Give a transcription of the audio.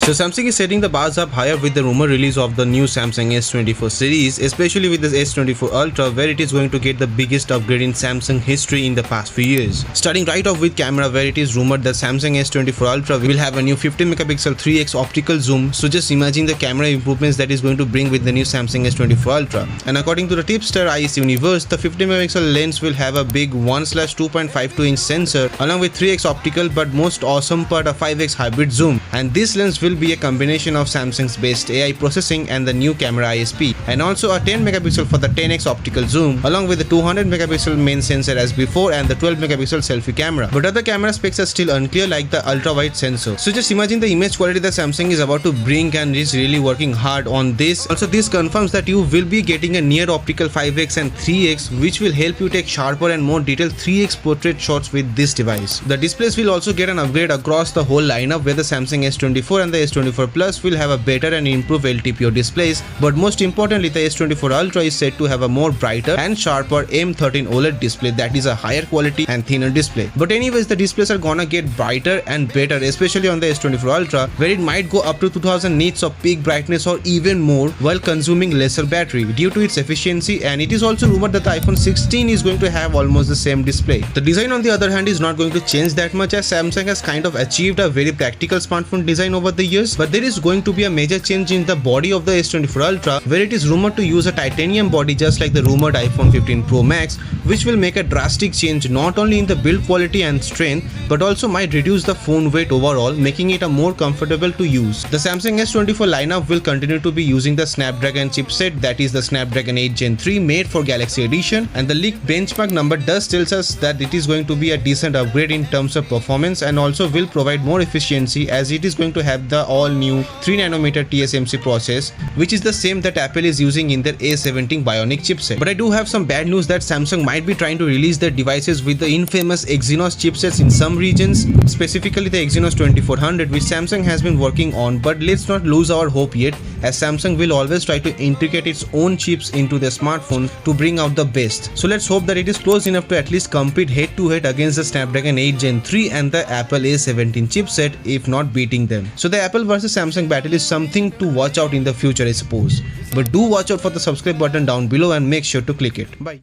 So Samsung is setting the bars up higher with the rumor release of the new Samsung S24 series, especially with the S24 Ultra, where it is going to get the biggest upgrade in Samsung history in the past few years. Starting right off with camera, where it is rumored that Samsung S24 Ultra will have a new 50 megapixel 3x optical zoom. So just imagine the camera improvements that is going to bring with the new Samsung S24 Ultra. And according to the tipster IS Universe, the 50 megapixel lens will have a big 1/2.52 inch sensor along with 3x optical, but most awesome part, a 5x hybrid zoom. And this lens will be a combination of Samsung's best AI processing and the new camera ISP, and also a 10 megapixel for the 10x optical zoom along with the 200 megapixel main sensor as before and the 12 megapixel selfie camera. But other camera specs are still unclear, like the ultra wide sensor. So just imagine the image quality that Samsung is about to bring and is really working hard on this. Also this confirms that you will be getting a near optical 5x and 3x, which will help you take sharper and more detailed 3x portrait shots with this device. The displays will also get an upgrade across the whole lineup, where the Samsung S24 and the S24 Plus will have a better and improved LTPO displays, but most importantly the S24 Ultra is said to have a more brighter and sharper M13 OLED display that is a higher quality and thinner display. But anyways, the displays are gonna get brighter and better, especially on the S24 Ultra, where it might go up to 2000 nits of peak brightness or even more while consuming lesser battery due to its efficiency. And it is also rumored that the iPhone 16 is going to have almost the same display. The design on the other hand is not going to change that much, as Samsung has kind of achieved a very practical smartphone design over the years, but there is going to be a major change in the body of the S24 Ultra, where it is rumored to use a titanium body just like the rumored iPhone 15 Pro Max, which will make a drastic change not only in the build quality and strength, but also might reduce the phone weight overall, making it a more comfortable to use. The Samsung S24 lineup will continue to be using the Snapdragon chipset, that is the Snapdragon 8 Gen 3 made for Galaxy Edition, and the leaked benchmark number does tells us that it is going to be a decent upgrade in terms of performance, and also will provide more efficiency, as it is going to have the all new 3nm TSMC process, which is the same that Apple is using in their A17 Bionic chipset. But I do have some bad news that Samsung might be trying to release their devices with the infamous Exynos chipsets in some regions, specifically the Exynos 2400, which Samsung has been working on. But let's not lose our hope yet, as Samsung will always try to integrate its own chips into their smartphone to bring out the best. So let's hope that it is close enough to at least compete head to head against the Snapdragon 8 Gen 3 and the Apple A17 chipset, if not beating them. So the Apple versus Samsung battle is something to watch out in the future, I suppose. But do watch out for the subscribe button down below and make sure to click it. Bye.